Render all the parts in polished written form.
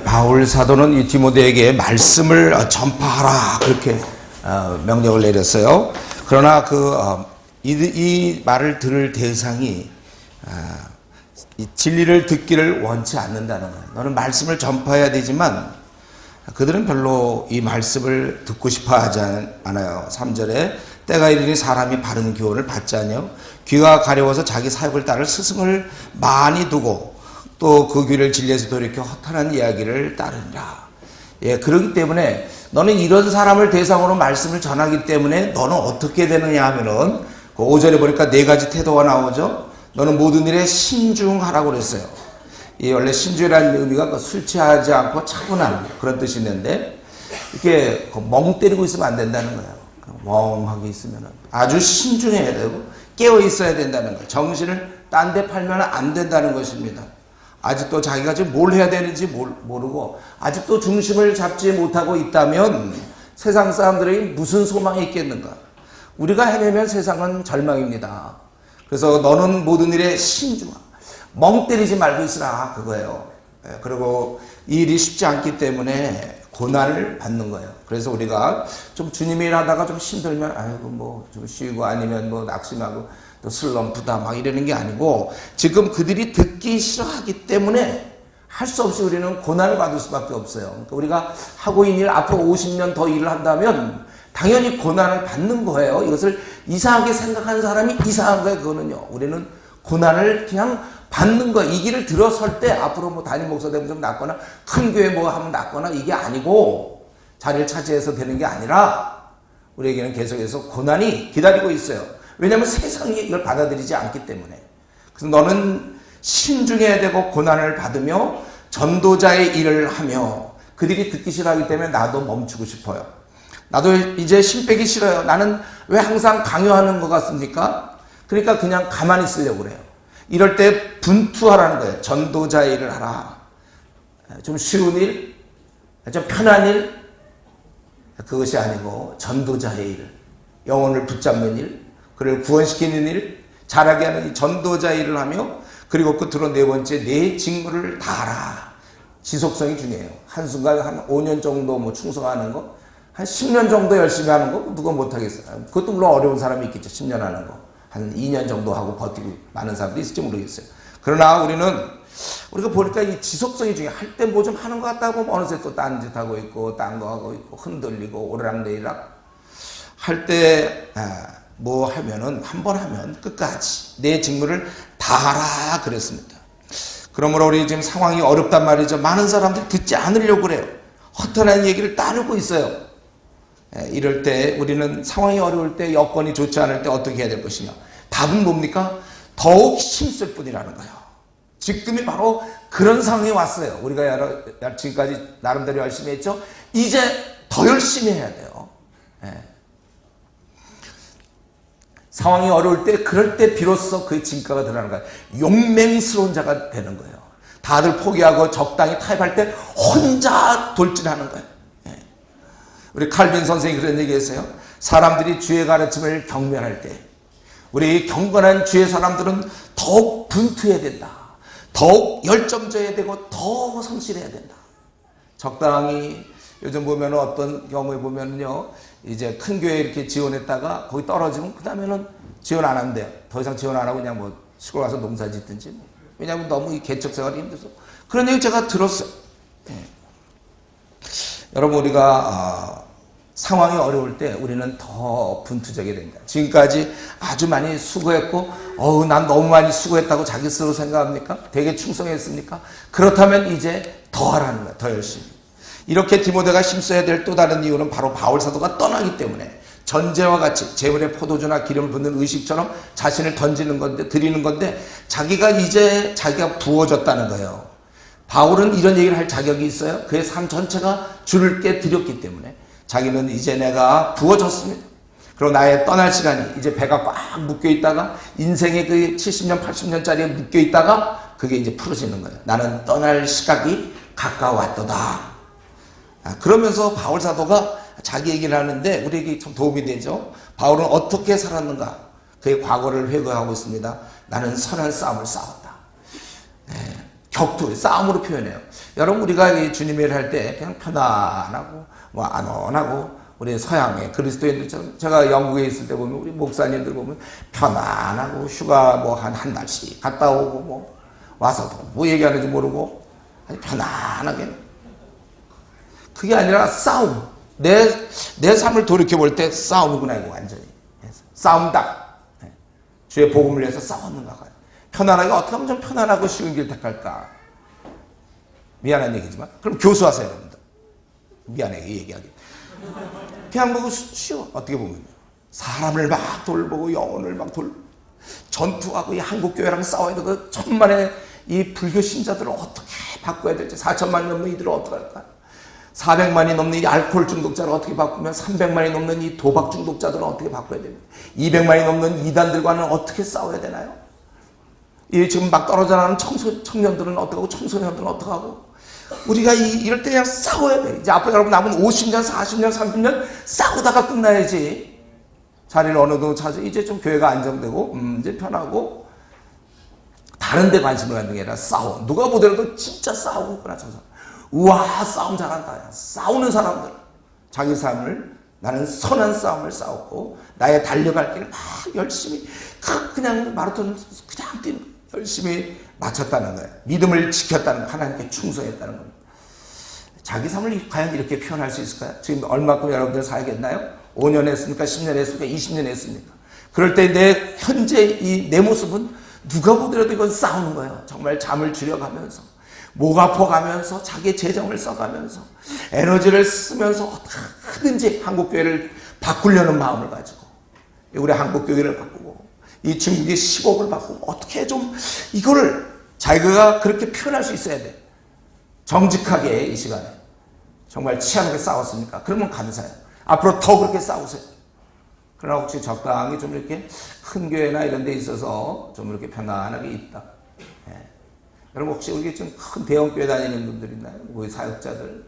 바울 사도는 이 디모데에게 말씀을 전파하라 그렇게 명령을 내렸어요. 그러나 이 말을 들을 대상이 이 진리를 듣기를 원치 않는다는 거예요. 너는 말씀을 전파해야 되지만 그들은 별로 이 말씀을 듣고 싶어 하지 않아요. 3절에 때가 이르니 사람이 바른 교훈을 받지 않으며 귀가 가려워서 자기 사역을 따를 스승을 많이 두고 또 그 귀를 진리에서 돌이켜 허탄한 이야기를 따르니라. 그렇기 때문에 너는 이런 사람을 대상으로 말씀을 전하기 때문에 너는 어떻게 되느냐 하면은 그 5절에 보니까 4가지 태도가 나오죠. 너는 모든 일에 신중하라고 그랬어요. 이 원래 신중이라는 의미가 술 취하지 않고 차분한 그런 뜻이 있는데 이렇게 멍 때리고 있으면 안 된다는 거예요. 멍하게 있으면 아주 신중해야 되고 깨어 있어야 된다는 거예요. 정신을 딴 데 팔면 안 된다는 것입니다. 아직도 자기가 지금 뭘 해야 되는지 모르고 아직도 중심을 잡지 못하고 있다면 세상 사람들에게 무슨 소망이 있겠는가. 우리가 헤매면 세상은 절망입니다. 그래서 너는 모든 일에 신중하, 멍 때리지 말고 있으라 그거예요. 그리고 이 일이 쉽지 않기 때문에 고난을 받는 거예요. 그래서 우리가 좀 주님의 일 하다가 좀 힘들면 아이고 뭐 좀 쉬고 아니면 뭐 낙심하고 또 슬럼프다 막 이러는 게 아니고 지금 그들이 듣기 싫어하기 때문에 할 수 없이 우리는 고난을 받을 수밖에 없어요. 그러니까 우리가 하고 있는 일 앞으로 50년 더 일을 한다면 당연히 고난을 받는 거예요. 이것을 이상하게 생각하는 사람이 이상한 거예요. 그거는요. 우리는 고난을 그냥 받는 거예요. 이 길을 들어설 때 앞으로 뭐 담임 목사 되면 좀 낫거나 큰 교회 뭐 하면 낫거나 이게 아니고 자리를 차지해서 되는 게 아니라 우리에게는 계속해서 고난이 기다리고 있어요. 왜냐하면 세상이 이걸 받아들이지 않기 때문에. 그래서 너는 신중해야 되고 고난을 받으며 전도자의 일을 하며 그들이 듣기 싫어하기 때문에 나도 멈추고 싶어요. 나도 이제 심 빼기 싫어요. 나는 왜 항상 강요하는 것 같습니까? 그러니까 그냥 가만히 있으려고 그래요. 이럴 때 분투하라는 거예요. 전도자의 일을 하라. 좀 쉬운 일, 좀 편한 일, 그것이 아니고 전도자의 일, 영혼을 붙잡는 일, 그를 구원시키는 일, 잘하게 하는 이 전도자의 일을 하며 그리고 끝으로 4번째 내 직무를 다하라. 지속성이 중요해요. 한순간에 한 5년 정도 뭐 충성하는 거, 한 10년 정도 열심히 하는 거 누가 못하겠어요. 그것도 물론 어려운 사람이 있겠죠. 10년 하는 거. 한 2년 정도 하고 버티고 많은 사람도 있을지 모르겠어요. 그러나 우리가 보니까 이 지속성이 중요해요. 할 때 뭐 좀 하는 것 같다 보면 어느새 또 딴 짓 하고 있고 딴 거 하고 있고 흔들리고 오르락내리락 할 때 뭐 하면은 한 번 하면 끝까지 내 직무를 다하라 그랬습니다. 그러므로 우리 지금 상황이 어렵단 말이죠. 많은 사람들이 듣지 않으려고 그래요. 허탄한 얘기를 따르고 있어요. 이럴 때 우리는 상황이 어려울 때 여건이 좋지 않을 때 어떻게 해야 될 것이냐. 답은 뭡니까? 더욱 힘쓸 뿐이라는 거예요. 지금이 바로 그런 상황이 왔어요. 우리가 지금까지 나름대로 열심히 했죠. 이제 더 열심히 해야 돼요. 상황이 어려울 때 그럴 때 비로소 그 진가가 드러나는 거예요. 용맹스러운 자가 되는 거예요. 다들 포기하고 적당히 타협할 때 혼자 돌진하는 거예요. 우리 칼빈 선생님이 그런 얘기했어요. 사람들이 주의 가르침을 경멸할 때 우리 경건한 주의 사람들은 더욱 분투해야 된다. 더욱 열정적이어야 되고 더 성실해야 된다. 적당히 요즘 보면 어떤 경우에 보면요. 이제 큰 교회 이렇게 지원했다가 거기 떨어지면 그 다음에는 지원 안 한대요. 더 이상 지원 안 하고 그냥 뭐 시골 가서 농사 짓든지 뭐. 왜냐하면 너무 이 개척 생활이 힘들어서. 그런 얘기 제가 들었어요. 여러분 우리가 상황이 어려울 때 우리는 더 분투적이 된다. 지금까지 아주 많이 수고했고 난 너무 많이 수고했다고 자기 스스로 생각합니까? 되게 충성했습니까? 그렇다면 이제 더 하라는 거야. 더 열심히. 이렇게 디모데가 힘써야 될 또 다른 이유는 바로 바울 사도가 떠나기 때문에 전제와 같이 재물에 포도주나 기름 붓는 의식처럼 자신을 드리는 건데 자기가 부어졌다는 거예요. 바울은 이런 얘기를 할 자격이 있어요. 그의 삶 전체가 주님께 드렸기 때문에 자기는 이제 내가 부어졌습니다. 그리고 나의 떠날 시간이 이제 배가 꽉 묶여 있다가 인생의 그 70년 80년짜리에 묶여 있다가 그게 이제 풀어지는 거예요. 나는 떠날 시각이 가까웠도다. 그러면서 바울 사도가 자기 얘기를 하는데 우리에게 참 도움이 되죠. 바울은 어떻게 살았는가? 그의 과거를 회고하고 있습니다. 나는 선한 싸움을 싸웠다. 격투, 싸움으로 표현해요. 여러분, 우리가 이 주님의 일을 할 때 그냥 편안하고 뭐 안온하고, 우리 서양의 그리스도인들, 제가 영국에 있을 때 보면 우리 목사님들 보면 편안하고 휴가 뭐 한 달씩 갔다 오고 뭐 와서도 뭐 얘기하는지 모르고 아주 편안하게. 그게 아니라 싸움. 내 삶을 돌이켜 볼 때 싸움이구나, 이거 완전히. 싸움다. 주의 복음을 위해서 싸웠는가 봐요. 편안하게 어떻게 하면 좀 편안하고 쉬운 길 택할까? 미안한 얘기지만 그럼 교수하세요, 여러분들. 미안해 얘기하기. 그냥 보고 쉬워. 어떻게 보면 사람을 막 돌보고 영혼을 막 전투하고 이 한국교회랑 싸워야 되고, 천만의 이 불교 신자들을 어떻게 바꿔야 될지, 4천만이 넘는 이들을 어떻게 할까? 400만이 넘는 이 알코올 중독자를 어떻게 바꾸면 300만이 넘는 이 도박 중독자들은 어떻게 바꿔야 됩니까? 200만이 넘는 이단들과는 어떻게 싸워야 되나요? 이 지금 막 떨어져 나가는 청년들은 어떻게 하고, 청소년들은 어떻게 하고, 우리가 이럴 때 그냥 싸워야 돼. 이제 앞으로 여러분 남은 50년, 40년, 30년 싸우다가 끝나야지. 자리를 어느 정도 찾아, 이제 좀 교회가 안정되고, 이제 편하고, 다른 데 관심을 갖는 게 아니라 싸워. 누가 보더라도 진짜 싸우고 있구나, 저 사람. 우와, 싸움 잘한다. 야. 싸우는 사람들. 자기 삶을, 나는 선한 싸움을 싸웠고, 나의 달려갈 길을 막 열심히, 그냥 마라톤 그냥 뛰는, 열심히 마쳤다는 거예요. 믿음을 지켰다는 거예요. 하나님께 충성했다는 겁니다. 자기 삶을 과연 이렇게 표현할 수 있을까요? 지금 얼마큼 여러분들 살겠나요? 5년 했습니까? 10년 했습니까? 20년 했습니까? 그럴 때 내 현재 내 모습은 누가 보더라도 이건 싸우는 거예요. 정말 잠을 줄여가면서, 목 아파가면서, 자기의 재정을 써가면서, 에너지를 쓰면서 어떻게든지 한국교회를 바꾸려는 마음을 가지고, 우리 한국교회를 바꾸고, 이 중국의 10억을 바꾸고, 어떻게 좀 이거를 자기가 그렇게 표현할 수 있어야 돼. 정직하게 이 시간에 정말 치열하게 싸웠습니까? 그러면 감사해요. 앞으로 더 그렇게 싸우세요. 그러나 혹시 적당히 좀 이렇게 큰 교회나 이런 데 있어서 좀 이렇게 편안하게 있다. 예. 여러분 혹시 우리 좀 큰 대형 교회 다니는 분들 있나요? 우리 사역자들.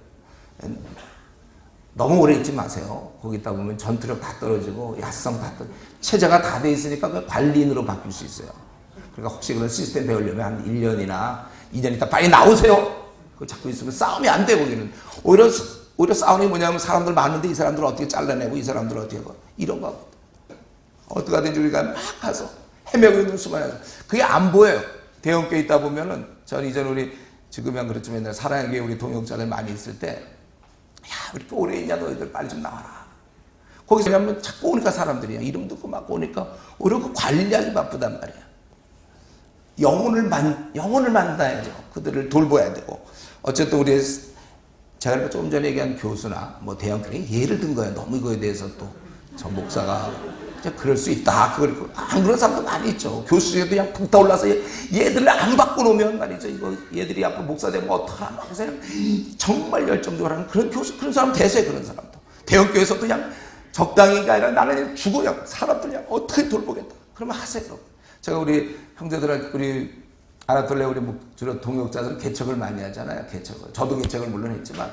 너무 오래 있지 마세요. 거기 있다 보면 전투력 다 떨어지고 야성 다 떨어지고 체제가 다 돼 있으니까 그 관리인으로 바뀔 수 있어요. 그러니까 혹시 그런 시스템 배우려면 한 1년이나 2년 있다 빨리 나오세요. 그거 자꾸 있으면 싸움이 안 돼. 거기는 오히려 싸우는 게 뭐냐면 사람들 많은데 이 사람들을 어떻게 잘라내고 이 사람들을 어떻게 하고 이런 거 어떻게 하든지 우리가 막 가서 헤매고 있는 수많은 그게 안 보여요. 대형 교회 있다 보면은 전 이전 우리 지금은 그렇지만 옛날 사랑의 교회 우리 동역자들 많이 있을 때 야, 왜 이렇게 오래 있냐, 너희들 빨리 좀 나와라. 거기서 가면 자꾸 오니까 사람들이 이름 듣고 막 오니까 오히려 그 관리하기 바쁘단 말이야. 영혼을 만나야죠. 그들을 돌봐야 되고. 어쨌든 우리 제가 조금 전에 얘기한 교수나 뭐 대형교회 예를 든 거예요. 너무 이거에 대해서 또 전 목사가 그럴 수 있다. 그걸 안 그런 사람도 많이 있죠. 교수 중에도 그냥 북타올라서 얘들을 안 바꿔놓으면 말이죠. 이거 얘들이 앞으로 목사 되면 어떡하나. 그래서 정말 열정적으로 하는 그런 교수, 그런 사람 되세요. 그런 사람도. 대형교회에서도 그냥 적당히가 아니라 나는 죽어요. 사람들 그냥 어떻게 돌보겠다. 그러면 하세요. 제가 우리 형제들한테 우리 아나톨레 우리 주로 동역자들은 개척을 많이 하잖아요. 개척을. 저도 개척을 물론 했지만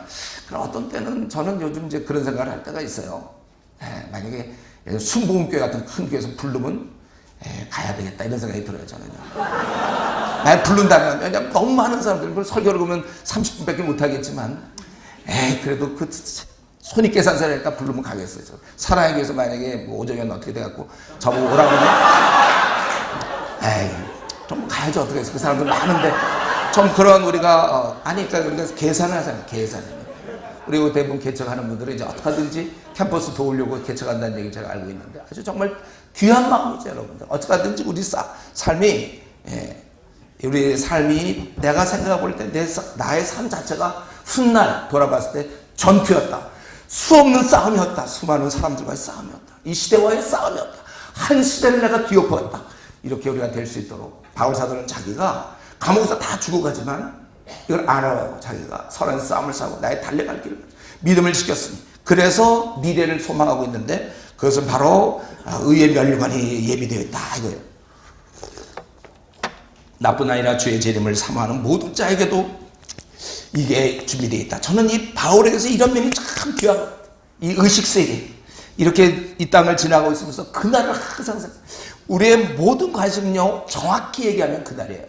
그럼 어떤 때는 저는 요즘 이제 그런 생각을 할 때가 있어요. 만약에 순복음교회 같은 큰 교회에서 부르면 가야 되겠다 이런 생각이 들어요. 저는. 만약 부른다면 왜냐면 너무 많은 사람들 설교를 보면 30분밖에 못하겠지만 그래도 그 손익 계산서를 일단 부르면 가겠어요. 사랑의 교회에서 만약에 뭐 오정현 어떻게 돼갖고 저보고 오라고 하면 좀 가야죠. 어떻게 해서 그 사람들 많은데 좀 그런 우리가 아니까 그러니까 계산을 하잖아요. 계산을. 그리고 대부분 개척하는 분들은 이제 어떻게 하든지 캠퍼스 도우려고 개척한다는 얘기를 제가 알고 있는데 아주 정말 귀한 마음이죠, 여러분들. 어떻게 하든지 우리 삶이 우리 삶이 내가 생각해 볼 때 나의 삶 자체가 훗날 돌아봤을 때 전투였다. 수없는 싸움이었다. 수많은 사람들과의 싸움이었다. 이 시대와의 싸움이었다. 한 시대를 내가 뒤엎었다. 이렇게 우리가 될 수 있도록 바울 사도는 자기가 감옥에서 다 죽어가지만 이걸 알아요. 자기가 선한 싸움을 싸우고 나의 달려갈 길을 믿음을 지켰으니 그래서 미래를 소망하고 있는데 그것은 바로 의의 면류관이 예비되어 있다 이거예요. 나뿐 아니라 주의 재림을 사모하는 모든 자에게도 이게 준비되어 있다. 저는 이 바울에게서 이런 면이 참 귀한 것 같아요. 이 의식세계 이렇게 이 땅을 지나고 있으면서 그날을 항상 우리의 모든 관심은요 정확히 얘기하면 그날이에요.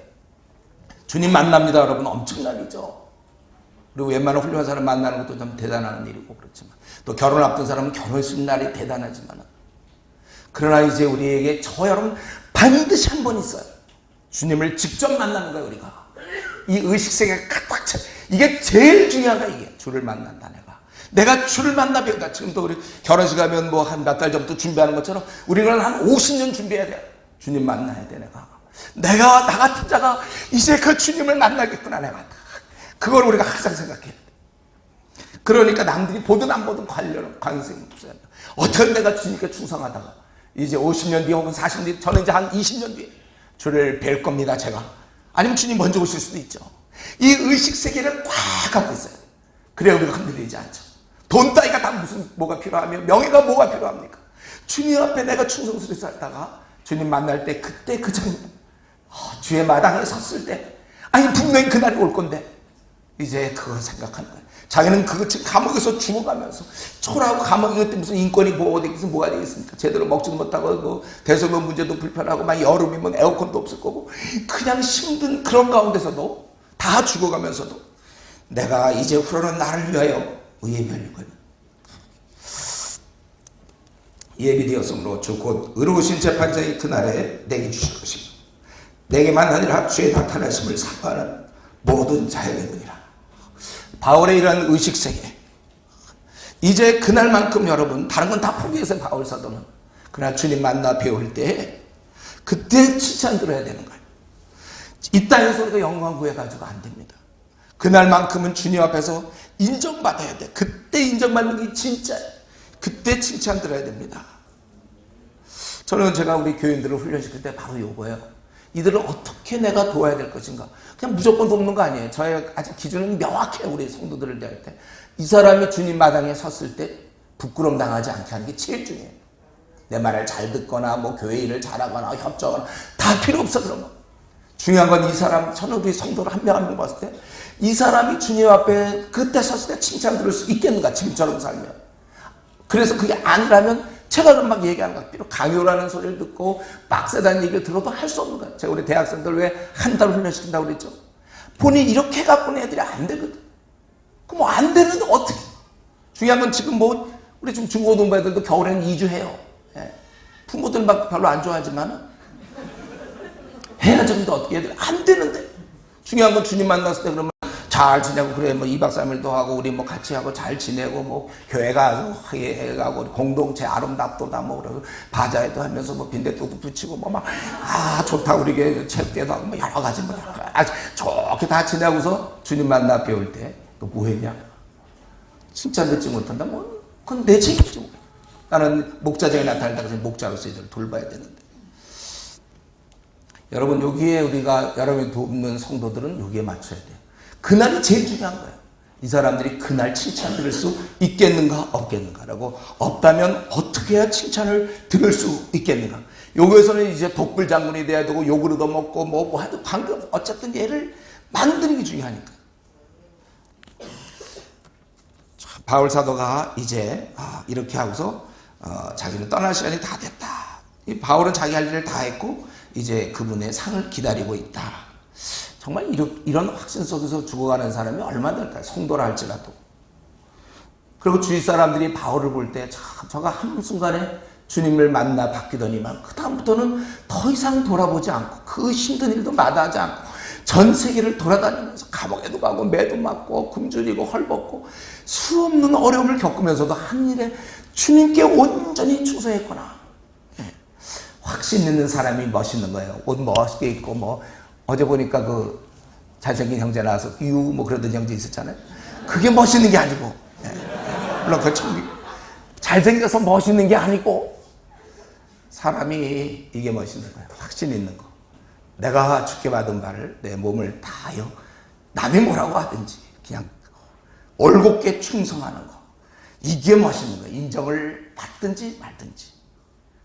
주님 만납니다, 여러분. 엄청난 일이죠. 그리고 웬만한 훌륭한 사람 만나는 것도 좀 대단한 일이고 그렇지만, 또 결혼 앞둔 사람은 결혼식 날이 대단하지만, 그러나 이제 우리에게 여러분 반드시 한 번 있어요. 주님을 직접 만나는 거예요. 우리가 이 의식세계가 가득 차. 이게 제일 중요한 거야. 이게 주를 만난다. 내가 주를 만나 배운다. 지금도 우리 결혼식 가면 뭐 한 몇 달 전부터 준비하는 것처럼 우리는 한 50년 준비해야 돼. 주님 만나야 돼. 내가 나 같은 자가 이제 그 주님을 만나겠구나. 내가 그걸 우리가 항상 생각해야 돼. 그러니까 남들이 보든 안 보든 관심이 없어요. 어떻게 내가 주님께 충성하다가 이제 50년 뒤에 혹은 40년 뒤에, 저는 이제 한 20년 뒤에 주를 뵐 겁니다. 제가. 아니면 주님 먼저 오실 수도 있죠. 이 의식세계를 꽉 갖고 있어요. 그래야 우리가 흔들리지 않죠. 돈 따위가 다 뭐가 필요하며 명예가 뭐가 필요합니까? 주님 앞에 내가 충성스레 살다가 주님 만날 때, 그때 그 장면, 주의 마당에 섰을 때, 아니 분명히 그날이 올 건데 이제 그걸 생각하는 거예요. 자기는 지금 감옥에서 죽어가면서 초라하고 감옥에 있을 때 무슨 인권이 보호되겠어, 뭐가 되겠습니까? 제대로 먹지도 못하고 뭐 대소변 문제도 불편하고 막 여름이면 에어컨도 없을 거고 그냥 힘든 그런 가운데서도 다 죽어가면서도 내가 이제 후로는 나를 위하여 예비하려고 예비되었으므로 주 곧 의로우신 재판장이 그날에 내게 주실 것이며 내게만 아니라 주의 나타나심을 사모하는 모든 자에게니라. 바울의 이런 의식세계, 이제 그날만큼 여러분 다른 건 다 포기해서 바울 사도는 그러나 주님 만나 배울 때 그때 칭찬 들어야 되는 거예요. 이 땅에서 우리가 영광 구해가지고 안 됩니다. 그날만큼은 주님 앞에서 인정받아야 돼. 그때 인정받는 게 진짜예요. 그때 칭찬 들어야 됩니다. 저는 제가 우리 교인들을 훈련시킬 때 바로 요거예요. 이들을 어떻게 내가 도와야 될 것인가. 그냥 무조건 돕는 거 아니에요. 저의 아직 기준은 명확해요. 우리 성도들을 대할 때. 이 사람이 주님 마당에 섰을 때 부끄럼 당하지 않게 하는 게 제일 중요해요. 내 말을 잘 듣거나 뭐 교회 일을 잘하거나 협조하거나 다 필요 없어. 그런 거. 중요한 건 이 사람, 저는 우리 성도를 한 명 한 명 봤을 때 이 사람이 주님 앞에 그때 섰을 때 칭찬 들을 수 있겠는가, 지금처럼 살면. 그래서 그게 아니라면 제가 막 얘기하는 거, 비록 강요라는 소리를 듣고 빡세다는 얘기를 들어도 할 수 없는 거야. 제가 우리 대학생들 왜 한 달 훈련시킨다고 그랬죠? 본인이 이렇게 해갖고는 애들이 안 되거든. 그럼 뭐 안 되는데 어떻게? 중요한 건 지금 뭐 우리 지금 중고등부 애들도 겨울에는 2주 해요. 예. 부모들 막 별로 안 좋아하지만 해야지. 근데 어떻게 애들 안 되는데. 중요한 건 주님 만났을 때 그러면 잘 지내고, 그래 뭐 2박 3일도 하고 우리 뭐 같이 하고 잘 지내고 뭐 교회 가서 해가고 공동체 아름답도다 뭐 그러고 바자회도 하면서 뭐 빈대떡도 붙이고 뭐 막 좋다 우리 교회 체육대회도 하고 뭐 여러 가지 뭐 좋게 다 지내고서 주님 만나 배울 때 너 뭐 했냐? 칭찬 듣지 못한다? 뭐 그건 내 책임이지 뭐. 나는 목자장에 나타난다 그래서 목자로서 이들 돌봐야 되는데. 여러분 여기에 우리가 여러분이 돕는 성도들은 여기에 맞춰야 돼요. 그날이 제일 중요한 거예요. 이 사람들이 그날 칭찬 들을 수 있겠는가 없겠는가라고, 없다면 어떻게 해야 칭찬을 들을 수 있겠는가. 여기에서는 이제 독불 장군이 돼야 되고 욕을 얻어먹고 뭐 해도 관계없어. 어쨌든 얘를 만드는 게 중요하니까. 바울 사도가 이제 이렇게 하고서 자기는 떠날 시간이 다 됐다. 이 바울은 자기 할 일을 다 했고 이제 그분의 상을 기다리고 있다. 정말 이런 확신 속에서 죽어가는 사람이 얼마나 될까요? 성도라 할지라도. 그리고 주위 사람들이 바울을 볼 때 저가 한순간에 주님을 만나 바뀌더니만 그 다음부터는 더 이상 돌아보지 않고 그 힘든 일도 마다하지 않고 전 세계를 돌아다니면서 감옥에도 가고 매도 맞고 굶주리고 헐벗고 수없는 어려움을 겪으면서도 한 일에 주님께 온전히 충성했구나. 확신 있는 사람이 멋있는 거예요. 옷 멋있게 입고 뭐 어제 보니까 그 잘생긴 형제 나와서 뭐 그러던 형제 있었잖아요. 그게 멋있는 게 아니고, 물론 그 잘생겨서 멋있는 게 아니고 사람이 이게 멋있는 거예요. 확신 있는 거. 내가 주께 받은 바를 내 몸을 다하여 남이 뭐라고 하든지 그냥 올곧게 충성하는 거. 이게 멋있는 거예요. 인정을 받든지 말든지.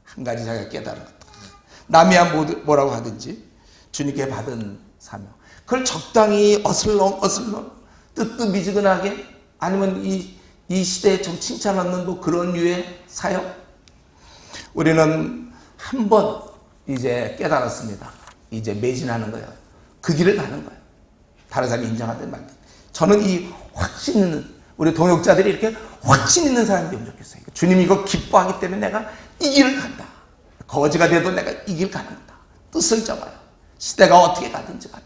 한 가지 자기가 깨달은 것. 남이야 뭐라고 하든지 주님께 받은 사명. 그걸 적당히 어슬렁 뜨뜻미지근하게, 아니면 이 시대에 좀 칭찬 얻는 뭐 그런 류의 사역. 우리는 한 번 이제 깨달았습니다. 이제 매진하는 거예요. 그 길을 가는 거예요. 다른 사람이 인정하든 말든. 저는 이 확신 있는, 우리 동역자들이 이렇게 확신 있는 사람이 되면 좋겠어요. 주님 이거 기뻐하기 때문에 내가 이 길을 간다. 거지가 돼도 내가 이 길 가는 거다. 뜻을 정하여. 시대가 어떻게 가든지 간에.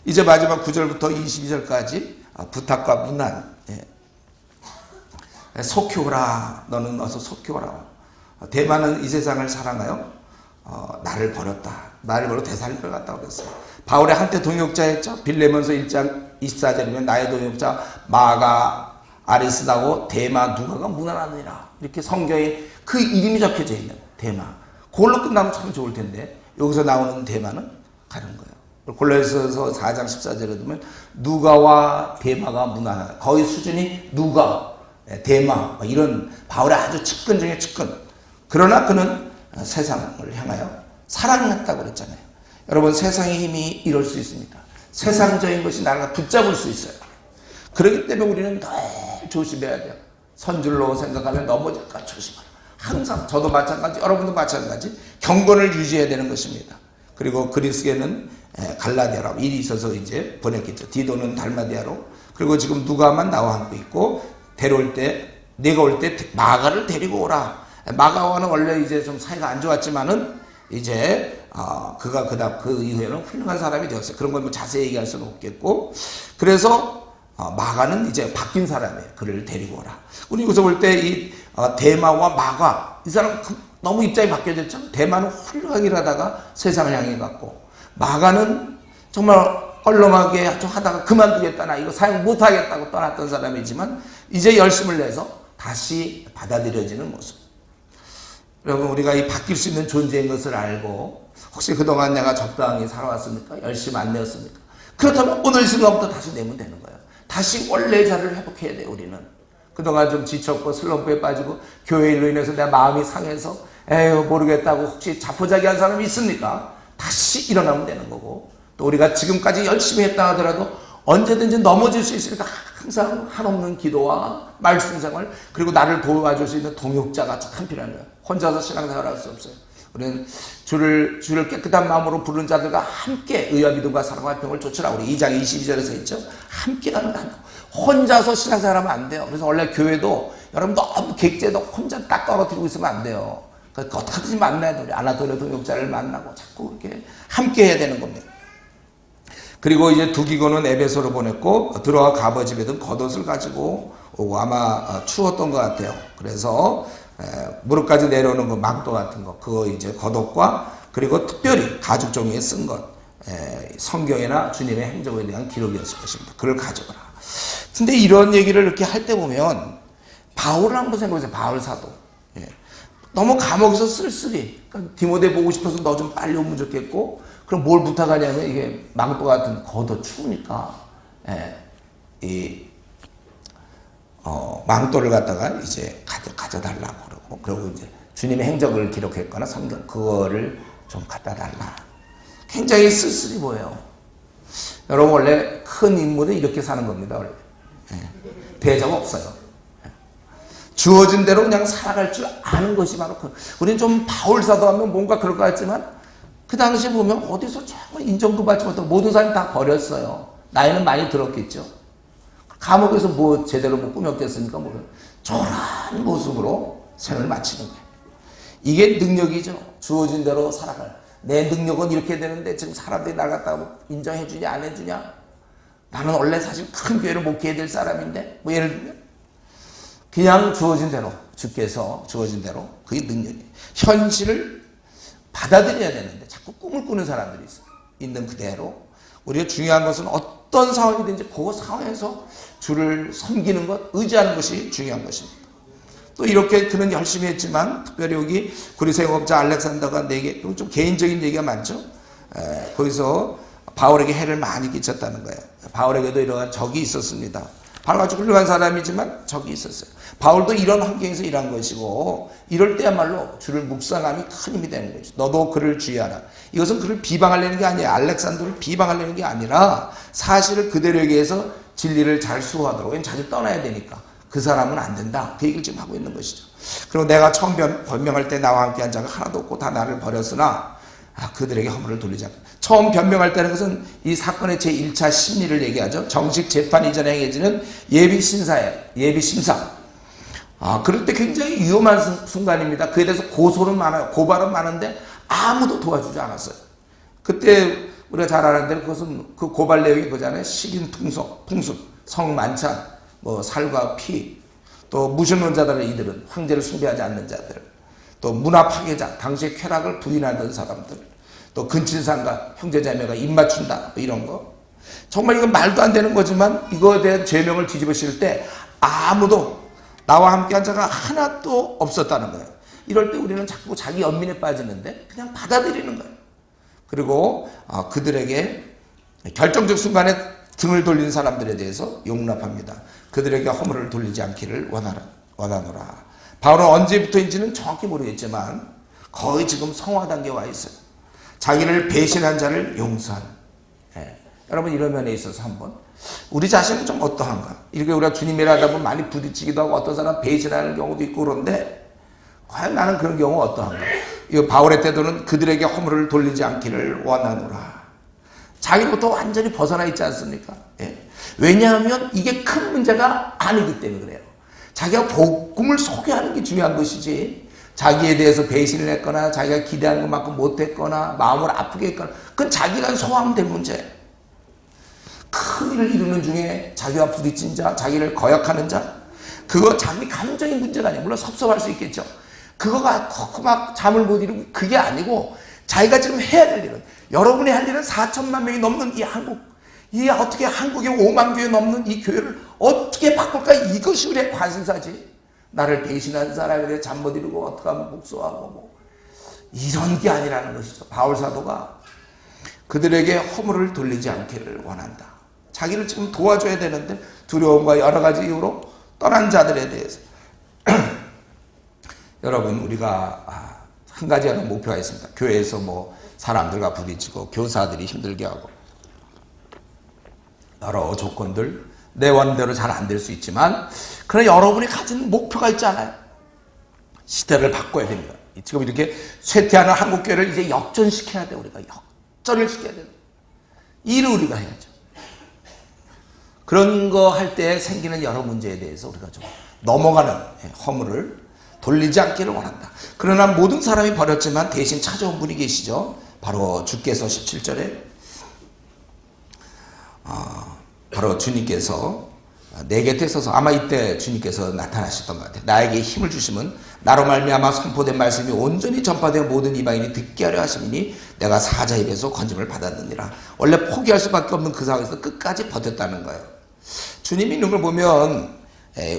이제 마지막 9절부터 22절까지 부탁과 문안. 속히오라. 너는 어서 속히오라. 대만은 이 세상을 사랑하여 나를 버렸다. 나를 버려 대살림을 갔다고 그랬어요. 바울의 한때 동역자였죠. 빌레몬서 1장 24절이면 나의 동역자 마가 아리스다고 대마 누가가 무난하느니라. 이렇게 성경에 그 이름이 적혀져 있는 대마. 그걸로 끝나면 참 좋을 텐데 여기서 나오는 대마는 가는 거예요. 골로새서 4장 14절에 보면 누가와 대마가 무난하다. 거의 수준이 누가, 대마 이런 바울의 아주 측근 중에 측근. 그러나 그는 세상을 향하여 사랑했다고 그랬잖아요. 여러분 세상의 힘이 이럴 수 있습니다. 세상적인 것이 나를 붙잡을 수 있어요. 그렇기 때문에 우리는 늘 조심해야 돼요. 선줄로 생각하면 넘어질까 조심하라. 항상 저도 마찬가지, 여러분도 마찬가지 경건을 유지해야 되는 것입니다. 그리고 그리스계는 갈라디아라고 일이 있어서 이제 보냈겠죠. 디도는 달마디아로. 그리고 지금 누가만 나와 함께 있고 데려올 때 내가 올 때 마가를 데리고 오라. 마가와는 원래 이제 좀 사이가 안 좋았지만은 이제 그가 그 이후에는 훌륭한 사람이 되었어요. 그런 건 뭐 자세히 얘기할 수는 없겠고. 그래서 마가는 이제 바뀐 사람이에요. 그를 데리고 오라. 우리 여기서 볼 때 이 대마와 마가 이 사람 너무 입장이 바뀌어졌죠. 대마는 훌륭하게 일하다가 세상을 향해 갔고 마가는 정말 얼렁하게 좀 하다가 그만두겠다. 나 이거 사용 못하겠다고 떠났던 사람이지만 이제 열심을 내서 다시 받아들여지는 모습. 여러분 우리가 이 바뀔 수 있는 존재인 것을 알고 혹시 그동안 내가 적당히 살아왔습니까? 열심히 안 내었습니까? 그렇다면 오늘 순간부터 다시 내면 되는 거예요. 다시 원래의 자리를 회복해야 돼요. 우리는 그동안 좀 지쳤고 슬럼프에 빠지고 교회 일로 인해서 내 마음이 상해서 에휴 모르겠다고 혹시 자포자기한 사람이 있습니까? 다시 일어나면 되는 거고 또 우리가 지금까지 열심히 했다 하더라도 언제든지 넘어질 수 있으니까 항상 한없는 기도와 말씀 생활 그리고 나를 도와줄 수 있는 동역자가 참 필요한 거예요. 혼자서 신앙생활을 할 수 없어요. 우리는 주를 깨끗한 마음으로 부른 자들과 함께 의와 믿음과 사랑과 평을 좇으라. 우리 2장 22절에서 있죠. 함께 가는 거 혼자서 신앙생활하면 안 돼요. 그래서 원래 교회도 여러분 너무 객제도 혼자 딱 떨어뜨리고 있으면 안 돼요. 그러니까 어떻게든지 만나야 돼요. 아나토리아 동역자를 만나고 자꾸 이렇게 함께 해야 되는 겁니다. 그리고 이제 두기고는 에베소로 보냈고 들어와 가버집에든 겉옷을 가지고 오고 아마 추웠던 것 같아요. 그래서 무릎까지 내려오는 그 망토 같은 거 그거 이제 겉옷과 그리고 특별히 가죽 종이에 쓴 것 성경이나 주님의 행적에 대한 기록이었을 것입니다. 그걸 가져가라. 근데 이런 얘기를 이렇게 할 때 보면 바울을 한번 생각해보세요. 바울 사도 너무 감옥에서 쓸쓸히 그러니까 디모데 보고 싶어서 너 좀 빨리 오면 좋겠고 그럼 뭘 부탁하냐면 이게 망토 같은 겉옷 추우니까 망토를 갖다가 이제 가져달라고 그러고 이제 주님의 행적을 기록했거나 성경 그거를 좀 갖다 달라. 굉장히 쓸쓸히 보여요. 여러분 원래 큰 인물은 이렇게 사는 겁니다. 원래 대접 없어요. 주어진 대로 그냥 살아갈 줄 아는 것이 바로 우리는 좀 바울 사도 하면 뭔가 그럴 것 같지만 그 당시에 보면 어디서 정말 인정도 받지 못하고 모든 사람이 다 버렸어요. 나이는 많이 들었겠죠. 감옥에서 뭐 제대로 뭐 꾸몄겠습니까? 뭐 초라한 모습으로 생을 마치는 거예요. 이게 능력이죠. 주어진 대로 살아갈. 내 능력은 이렇게 되는데 지금 사람들이 날 갖다가 인정해 주냐 안 해주냐. 나는 원래 사실 큰 교회를 목회해야 될 사람인데 뭐 예를 들면 그냥 주어진 대로 주께서 주어진 대로 그게 능력이에요. 현실을 받아들여야 되는데 자꾸 꿈을 꾸는 사람들이 있어요. 있는 그대로. 우리가 중요한 것은 어떤 상황이든지 그 상황에서 주를 섬기는 것, 의지하는 것이 중요한 것입니다. 또 이렇게 그는 열심히 했지만 특별히 여기 그리스 영업자 알렉산더가 내게 좀 개인적인 얘기가 많죠. 거기서 바울에게 해를 많이 끼쳤다는 거예요. 바울에게도 이러한 적이 있었습니다. 바울 아주 훌륭한 사람이지만 적이 있었어요. 바울도 이런 환경에서 일한 것이고 이럴 때야말로 주를 묵상함이 큰 힘이 되는 거죠. 너도 그를 주의하라. 이것은 그를 비방하려는 게 아니에요. 알렉산더를 비방하려는 게 아니라 사실을 그대로 얘기해서 진리를 잘 수호하도록. 왜냐면 자주 떠나야 되니까. 그 사람은 안 된다. 그 얘기를 지금 하고 있는 것이죠. 그리고 내가 처음 변명할 때 나와 함께한 자가 하나도 없고 다 나를 버렸으나 그들에게 허물을 돌리지 않고 처음 변명할 때는 것은 이 사건의 제1차 심리를 얘기하죠. 정식 재판 이전에 행해지는 예비심사예요. 예비심사. 그럴 때 굉장히 위험한 순간입니다. 그에 대해서 고소는 많아요. 고발은 많은데 아무도 도와주지 않았어요. 그때 우리가 잘 아는 대로 그것은 그 고발 내용이 그거잖아요. 식인 풍습, 성만찬, 뭐 살과 피, 또 무신론자들은 이들은 황제를 숭배하지 않는 자들, 또 문화 파괴자, 당시의 쾌락을 부인하던 사람들, 또 근친상가, 형제자매가 입맞춘다, 뭐 이런 거. 정말 이건 말도 안 되는 거지만 이거에 대한 죄명을 뒤집으실 때 아무도 나와 함께한 자가 하나도 없었다는 거예요. 이럴 때 우리는 자꾸 자기 연민에 빠지는데 그냥 받아들이는 거예요. 그리고 그들에게 결정적 순간에 등을 돌린 사람들에 대해서 용납합니다. 그들에게 허물을 돌리지 않기를 원하노라. 바울은 언제부터인지는 정확히 모르겠지만 거의 지금 성화 단계에 와 있어요. 자기를 배신한 자를 용서하는. 여러분 이런 면에 있어서 한번 우리 자신은 좀 어떠한가? 이렇게 우리가 주님 일하다 보면 많이 부딪히기도 하고 어떤 사람 배신하는 경우도 있고 그런데 과연 나는 그런 경우 어떠한가? 이 바울의 태도는 그들에게 허물을 돌리지 않기를 원하노라. 자기로부터 완전히 벗어나 있지 않습니까? 왜냐하면 이게 큰 문제가 아니기 때문에 그래요. 자기가 복음을 소개하는 게 중요한 것이지 자기에 대해서 배신을 했거나 자기가 기대하는 것만큼 못했거나 마음을 아프게 했거나 그건 자기가 소화된 문제예요. 큰 일을 이루는 중에 자기와 부딪힌 자, 자기를 거역하는 자, 그거 자기 감정의 문제가 아니에요. 물론 섭섭할 수 있겠죠. 그거가 막 잠을 못 이루고 그게 아니고 자기가 지금 해야 될 일은 여러분이 할 일은 4천만 명이 넘는 이 한국, 이 어떻게 한국의 5만 교회 넘는 이 교회를 어떻게 바꿀까? 이것이 우리의 관심사지. 나를 배신한 사람에 대해 잠 못 이루고 어떻게 하면 복수하고 뭐 이런 게 아니라는 것이죠. 바울 사도가 그들에게 허물을 돌리지 않기를 원한다. 자기를 지금 도와줘야 되는데 두려움과 여러 가지 이유로 떠난 자들에 대해서 여러분 우리가 한 가지 하는 목표가 있습니다. 교회에서 뭐 사람들과 부딪히고 교사들이 힘들게 하고 여러 조건들 내 원대로 잘 안 될 수 있지만 그러나 여러분이 가진 목표가 있잖아요. 시대를 바꿔야 됩니다. 지금 이렇게 쇠퇴하는 한국교회를 이제 역전시켜야 돼. 우리가 역전을 시켜야 돼. 이를 우리가 해야죠. 그런 거 할 때 생기는 여러 문제에 대해서 우리가 좀 넘어가는 허물을 돌리지 않기를 원한다. 그러나 모든 사람이 버렸지만 대신 찾아온 분이 계시죠. 바로 주께서 17절에 바로 주님께서 내 곁에 서서 아마 이때 주님께서 나타나셨던 것 같아요. 나에게 힘을 주시면 나로 말미암아 선포된 말씀이 온전히 전파되어 모든 이방인이 듣게 하려 하심이니 내가 사자 입에서 건짐을 받았느니라. 원래 포기할 수밖에 없는 그 상황에서 끝까지 버텼다는 거예요. 주님이 있는 걸 보면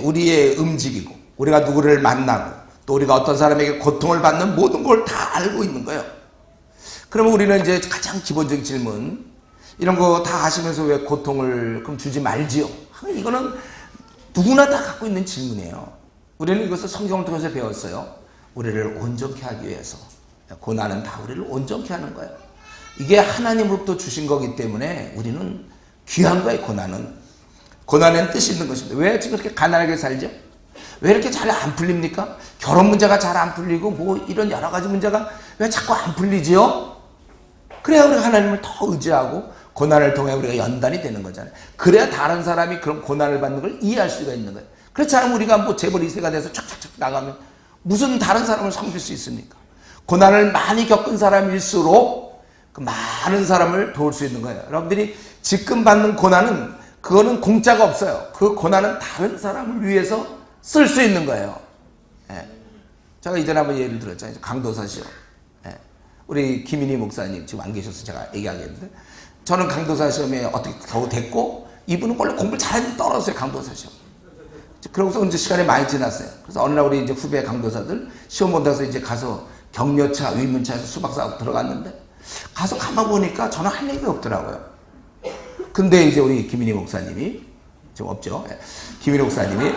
우리의 움직이고 우리가 누구를 만나고 또 우리가 어떤 사람에게 고통을 받는 모든 걸 다 알고 있는 거예요. 그러면 우리는 이제 가장 기본적인 질문 이런 거 다 아시면서 왜 고통을 그럼 주지 말지요? 이거는 누구나 다 갖고 있는 질문이에요. 우리는 이것을 성경을 통해서 배웠어요. 우리를 온전케 하기 위해서. 고난은 다 우리를 온전케 하는 거예요. 이게 하나님으로부터 주신 거기 때문에 우리는 귀한 거예요. 고난에는 뜻이 있는 것입니다. 왜 지금 그렇게 가난하게 살죠? 왜 이렇게 잘 안 풀립니까? 결혼 문제가 잘 안 풀리고 뭐 이런 여러 가지 문제가 왜 자꾸 안 풀리지요? 그래야 우리가 하나님을 더 의지하고 고난을 통해 우리가 연단이 되는 거잖아요. 그래야 다른 사람이 그런 고난을 받는 걸 이해할 수가 있는 거예요. 그렇지 않으면 우리가 뭐 재벌 2세가 돼서 촥촥촥 나가면 무슨 다른 사람을 섬길 수 있습니까? 고난을 많이 겪은 사람일수록 그 많은 사람을 도울 수 있는 거예요. 여러분들이 지금 받는 고난은 그거는 공짜가 없어요. 그 고난은 다른 사람을 위해서 쓸 수 있는 거예요. 제가 이전에 한번 예를 들었잖아요. 강도사시요. 우리 김인희 목사님 지금 안 계셔서 제가 얘기하겠는데 저는 강도사 시험에 어떻게 겨우 됐고 이분은 원래 공부를 잘했는데 떨어졌어요. 강도사 시험. 그러고서 이제 시간이 많이 지났어요. 그래서 어느 날 우리 이제 후배 강도사들 시험 본다고 이제 가서 격려차, 위문차에서 수박사하고 들어갔는데 가서 가만 보니까 저는 할 얘기가 없더라고요. 근데 이제 우리 김인희 목사님이 지금 없죠. 김인희 목사님이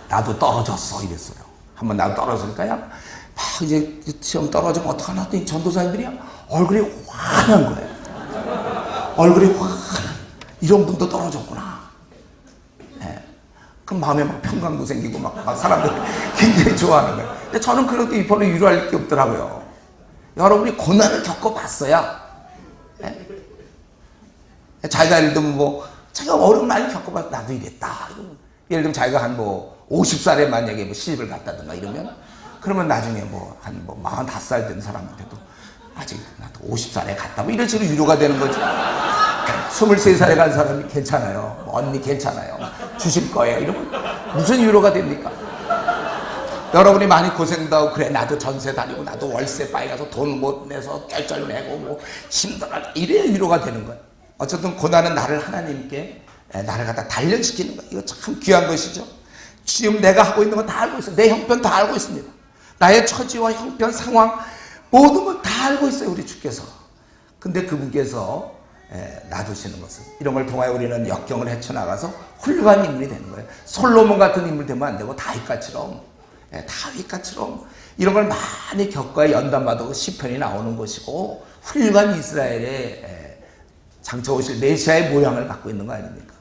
나도 떨어졌어 이랬어요. 한번 나도 떨어졌으니까요. 막 이제 시험 떨어지면 어떡하나 했더니 전도사님들이 얼굴이 환한 거예요. 얼굴이 환. 이런 분도 떨어졌구나. 그럼 마음에 막 평강도 생기고 막 사람들 굉장히 좋아하는 거예요. 근데 저는 그렇게 별로 위로할 게 없더라고요. 여러분이 고난을 겪어봤어야 자기가 예를 들면 뭐 자기가 어려움 많이 겪어봐서 나도 이랬다. 예를 들면 자기가 한 뭐 50살에 만약에 뭐 시집을 갔다든가 이러면 그러면 나중에 뭐 한 뭐 45살 된 사람한테도 아직 나도 50살에 갔다 뭐 이런 식으로 위로가 되는 거지. 23살에 간 사람이 괜찮아요. 뭐 언니 괜찮아요. 주실 거예요. 이러면 무슨 위로가 됩니까? 여러분이 많이 고생도 하고 그래 나도 전세 다니고 나도 월세 빠이가서 돈 못 내서 쩔쩔 내고 뭐 힘들어 이래야 위로가 되는 거예요. 어쨌든 고난은 나를 하나님께 나를 갖다 단련시키는 거예요. 이거 참 귀한 것이죠. 지금 내가 하고 있는 거 다 알고 있어요. 내 형편 다 알고 있습니다. 나의 처지와 형편 상황 모든 걸 다 알고 있어요. 우리 주께서. 근데 그분께서 놔두시는 것은 이런 걸 통하여 우리는 역경을 헤쳐나가서 훌륭한 인물이 되는 거예요. 솔로몬 같은 인물 되면 안 되고 다윗같처럼 이런 걸 많이 겪어야 연단받고 시편이 나오는 것이고 훌륭한 이스라엘의 장차 오실 메시아의 모양을 갖고 있는 거 아닙니까?